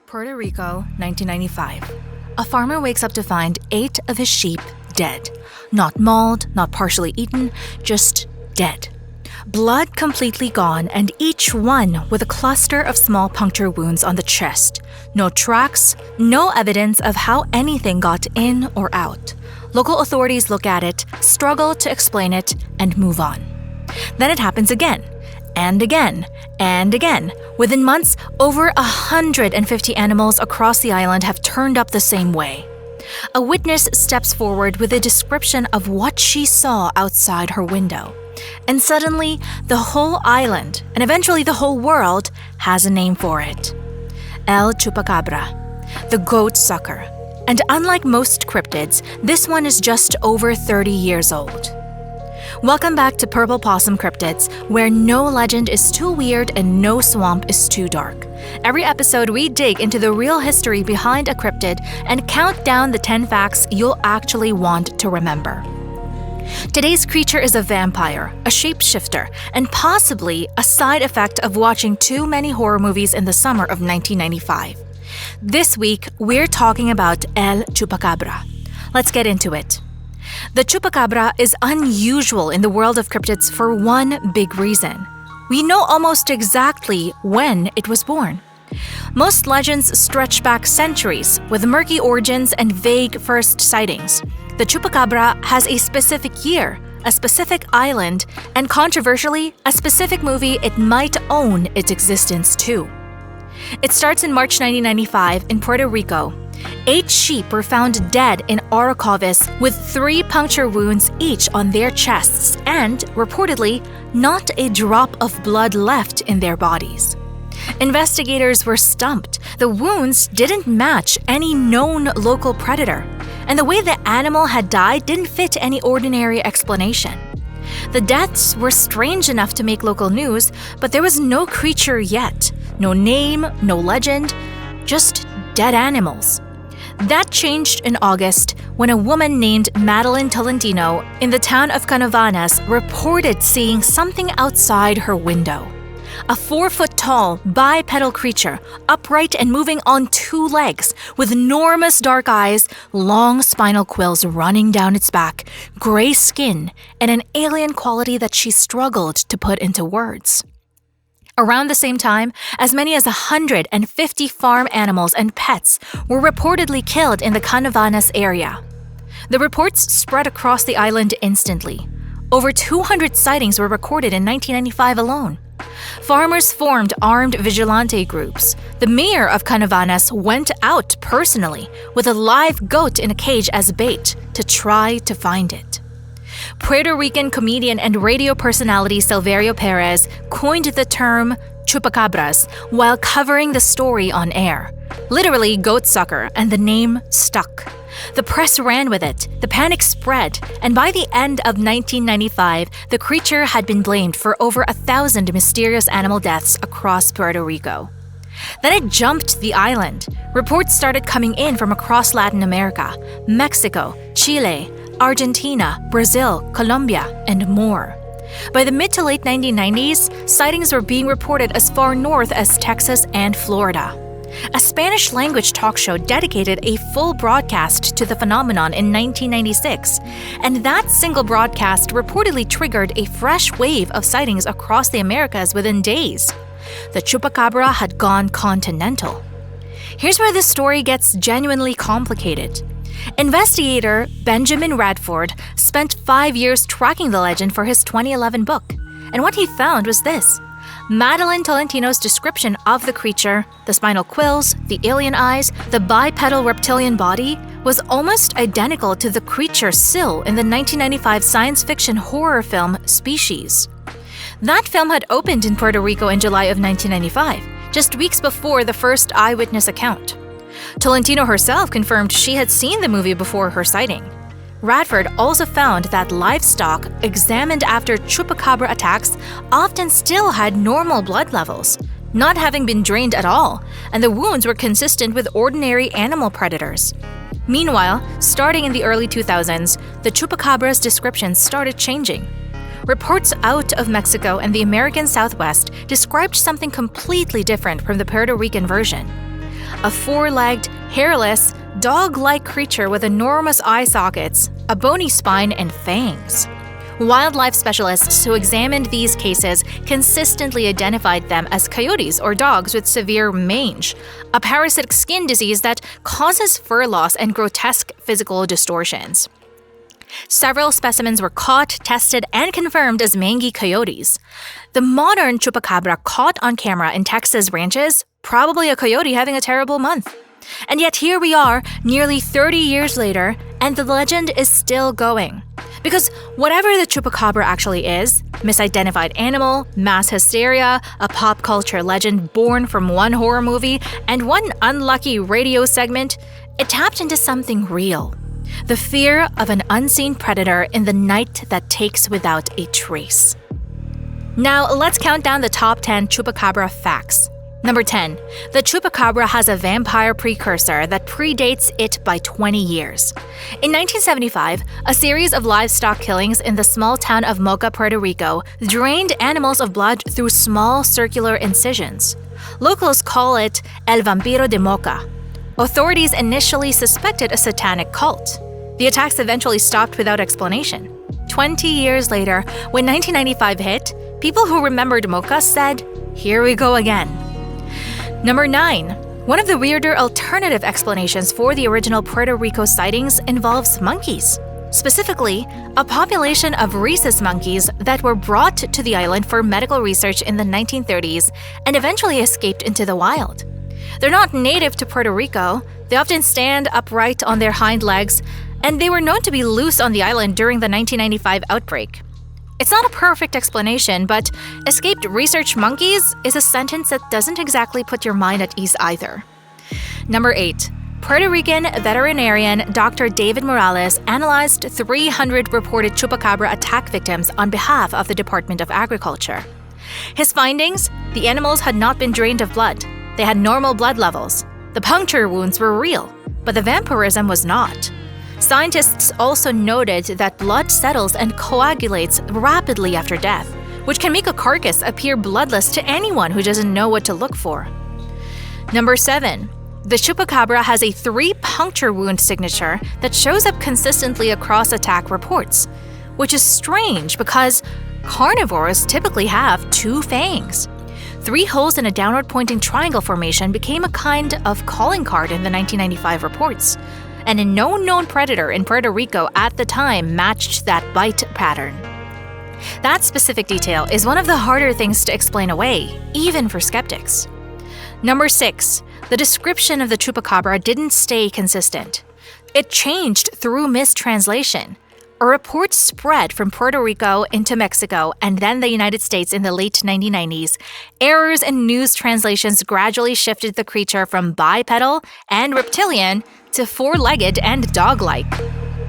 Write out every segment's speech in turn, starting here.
Puerto Rico, 1995. A farmer wakes up to find 8 of his sheep dead. Not mauled, not partially eaten, just dead. Blood completely gone, and each one with a cluster of small puncture wounds on the chest. No tracks, no evidence of how anything got in or out. Local authorities look at it, struggle to explain it, and move on. Then it happens again, and again, and again. Within months, over 150 animals across the island have turned up the same way. A witness steps forward with a description of what she saw outside her window. And suddenly, the whole island, and eventually the whole world, has a name for it. El Chupacabra, the goat sucker. And unlike most cryptids, this one is just over 30 years old. Welcome back to Purple Possum Cryptids, where no legend is too weird and no swamp is too dark. Every episode, we dig into the real history behind a cryptid and count down the 10 facts you'll actually want to remember. Today's creature is a vampire, a shapeshifter, and possibly a side effect of watching too many horror movies in the summer of 1995. This week, we're talking about El Chupacabra. Let's get into it. The Chupacabra is unusual in the world of cryptids for one big reason. We know almost exactly when it was born. Most legends stretch back centuries, with murky origins and vague first sightings. The Chupacabra has a specific year, a specific island, and controversially, a specific movie it might own its existence to. It starts in March 1995 in Puerto Rico. 8 sheep were found dead in Orocovis with 3 puncture wounds each on their chests and, reportedly, not a drop of blood left in their bodies. Investigators were stumped. The wounds didn't match any known local predator, and the way the animal had died didn't fit any ordinary explanation. The deaths were strange enough to make local news, but there was no creature yet. No name, no legend, just dead animals. That changed in August when a woman named Madeline Tolentino in the town of Canovanas reported seeing something outside her window. A 4-foot-tall, bipedal creature, upright and moving on 2 legs, with enormous dark eyes, long spinal quills running down its back, gray skin, and an alien quality that she struggled to put into words. Around the same time, as many as 150 farm animals and pets were reportedly killed in the Canovanas area. The reports spread across the island instantly. Over 200 sightings were recorded in 1995 alone. Farmers formed armed vigilante groups. The mayor of Canovanas went out personally with a live goat in a cage as bait to try to find it. Puerto Rican comedian and radio personality Silverio Perez coined the term chupacabras while covering the story on air. Literally goat sucker, and the name stuck. The press ran with it, the panic spread, and by the end of 1995, the creature had been blamed for over 1,000 mysterious animal deaths across Puerto Rico. Then it jumped the island. Reports started coming in from across Latin America, Mexico, Chile, Argentina, Brazil, Colombia, and more. By the mid to late 1990s, sightings were being reported as far north as Texas and Florida. A Spanish-language talk show dedicated a full broadcast to the phenomenon in 1996, and that single broadcast reportedly triggered a fresh wave of sightings across the Americas within days. The Chupacabra had gone continental. Here's where this story gets genuinely complicated. Investigator Benjamin Radford spent 5 years tracking the legend for his 2011 book, and what he found was this. Madeline Tolentino's description of the creature, the spinal quills, the alien eyes, the bipedal reptilian body, was almost identical to the creature Sill in the 1995 science fiction horror film Species. That film had opened in Puerto Rico in July of 1995, just weeks before the first eyewitness account. Tolentino herself confirmed she had seen the movie before her sighting. Radford also found that livestock examined after chupacabra attacks often still had normal blood levels, not having been drained at all, and the wounds were consistent with ordinary animal predators. Meanwhile, starting in the early 2000s, the chupacabra's descriptions started changing. Reports out of Mexico and the American Southwest described something completely different from the Puerto Rican version. a four-legged, hairless, dog-like creature with enormous eye sockets, a bony spine, and fangs. Wildlife specialists who examined these cases consistently identified them as coyotes or dogs with severe mange, a parasitic skin disease that causes fur loss and grotesque physical distortions. Several specimens were caught, tested, and confirmed as mangy coyotes. The modern chupacabra caught on camera in Texas ranches, probably a coyote having a terrible month. And yet here we are, nearly 30 years later, and the legend is still going. Because whatever the chupacabra actually is, misidentified animal, mass hysteria, a pop culture legend born from one horror movie, and one unlucky radio segment, it tapped into something real. The fear of an unseen predator in the night that takes without a trace. Now, let's count down the top 10 chupacabra facts. Number 10. The chupacabra has a vampire precursor that predates it by 20 years. In 1975, a series of livestock killings in the small town of Moca, Puerto Rico, drained animals of blood through small circular incisions. Locals call it El Vampiro de Moca. Authorities initially suspected a satanic cult. The attacks eventually stopped without explanation. 20 years later, when 1995 hit, people who remembered Moca said, "Here we go again." Number 9. One of the weirder alternative explanations for the original Puerto Rico sightings involves monkeys. Specifically, a population of rhesus monkeys that were brought to the island for medical research in the 1930s and eventually escaped into the wild. They're not native to Puerto Rico, they often stand upright on their hind legs, and they were known to be loose on the island during the 1995 outbreak. It's not a perfect explanation, but escaped research monkeys is a sentence that doesn't exactly put your mind at ease either. Number 8. Puerto Rican veterinarian Dr. David Morales analyzed 300 reported chupacabra attack victims on behalf of the Department of Agriculture. His findings? The animals had not been drained of blood. They had normal blood levels. The puncture wounds were real, but the vampirism was not. Scientists also noted that blood settles and coagulates rapidly after death, which can make a carcass appear bloodless to anyone who doesn't know what to look for. Number 7. The chupacabra has a 3 puncture wound signature that shows up consistently across attack reports, which is strange because carnivores typically have 2 fangs. 3 holes in a downward-pointing triangle formation became a kind of calling card in the 1995 reports, and no known predator in Puerto Rico at the time matched that bite pattern. That specific detail is one of the harder things to explain away, even for skeptics. Number 6. The description of the chupacabra didn't stay consistent. It changed through mistranslation. A report spread from Puerto Rico into Mexico and then the United States in the late 1990s. Errors in news translations gradually shifted the creature from bipedal and reptilian to four-legged and dog-like.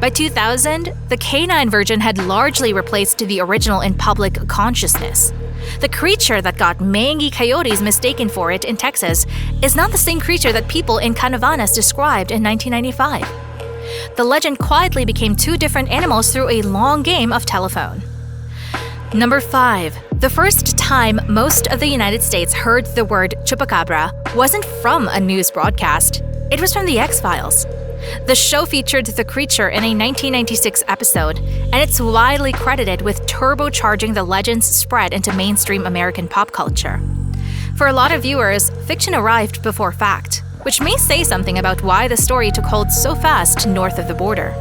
By 2000, the canine version had largely replaced the original in public consciousness. The creature that got mangy coyotes mistaken for it in Texas is not the same creature that people in Canovanas described in 1995. The legend quietly became 2 different animals through a long game of telephone. Number 5. The first time most of the United States heard the word chupacabra wasn't from a news broadcast. It was from The X-Files. The show featured the creature in a 1996 episode, and it's widely credited with turbocharging the legend's spread into mainstream American pop culture. For a lot of viewers, fiction arrived before fact, which may say something about why the story took hold so fast north of the border.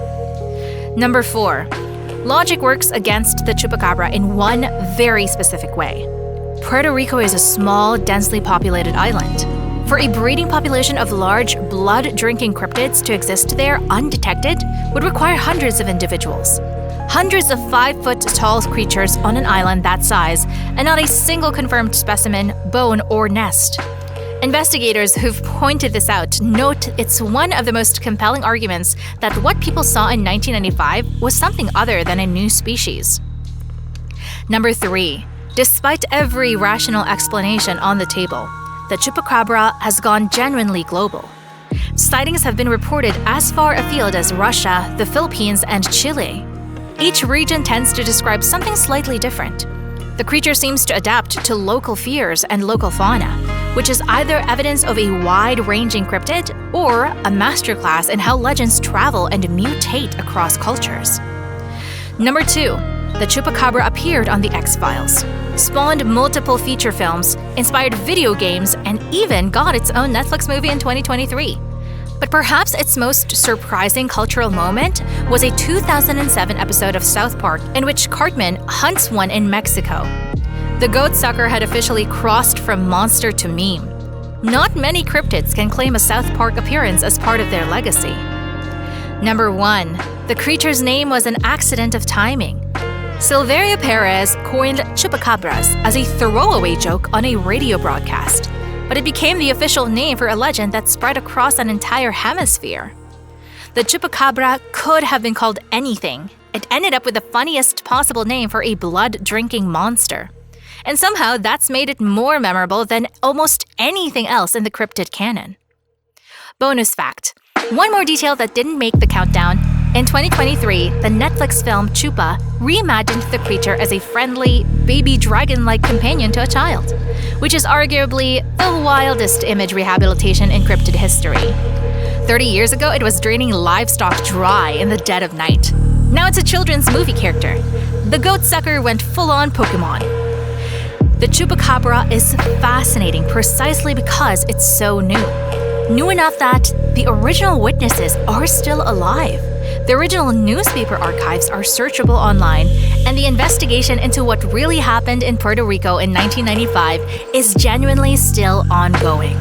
Number 4. Logic works against the chupacabra in one very specific way. Puerto Rico is a small, densely populated island. For a breeding population of large, blood-drinking cryptids to exist there undetected would require hundreds of individuals. Hundreds of 5-foot-tall creatures on an island that size, and not a single confirmed specimen, bone, or nest. Investigators who've pointed this out note it's one of the most compelling arguments that what people saw in 1995 was something other than a new species. Number 3. Despite every rational explanation on the table, the chupacabra has gone genuinely global. Sightings have been reported as far afield as Russia, the Philippines, and Chile. Each region tends to describe something slightly different. The creature seems to adapt to local fears and local fauna, which is either evidence of a wide-ranging cryptid or a masterclass in how legends travel and mutate across cultures. Number 2. The Chupacabra appeared on The X-Files, spawned multiple feature films, inspired video games, and even got its own Netflix movie in 2023. But perhaps its most surprising cultural moment was a 2007 episode of South Park in which Cartman hunts one in Mexico. The goat sucker had officially crossed from monster to meme. Not many cryptids can claim a South Park appearance as part of their legacy. Number 1. The creature's name was an accident of timing. Silverio Perez coined chupacabras as a throwaway joke on a radio broadcast, but it became the official name for a legend that spread across an entire hemisphere. The chupacabra could have been called anything. It ended up with the funniest possible name for a blood-drinking monster. And somehow that's made it more memorable than almost anything else in the cryptid canon. Bonus fact: one more detail that didn't make the countdown. In 2023, the Netflix film Chupa reimagined the creature as a friendly, baby dragon-like companion to a child, which is arguably the wildest image rehabilitation in cryptid history. 30 years ago, it was draining livestock dry in the dead of night. Now it's a children's movie character. The goat sucker went full-on Pokemon. The Chupacabra is fascinating precisely because it's so new. New enough that the original witnesses are still alive. The original newspaper archives are searchable online, and the investigation into what really happened in Puerto Rico in 1995 is genuinely still ongoing.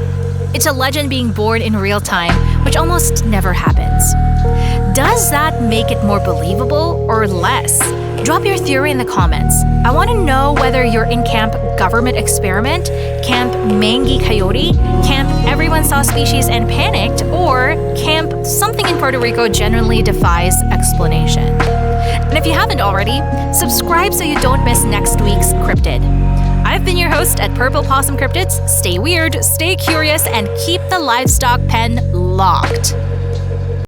It's a legend being born in real time, which almost never happens. Does that make it more believable or less? Drop your theory in the comments. I want to know whether you're in Camp Government Experiment, Camp Mangy Coyote, Camp Everyone Saw Species and Panicked, or Camp Something in Puerto Rico Genuinely Defies Explanation. And if you haven't already, subscribe so you don't miss next week's cryptid. I've been your host at Purple Possum Cryptids. Stay weird, stay curious, and keep the livestock pen locked.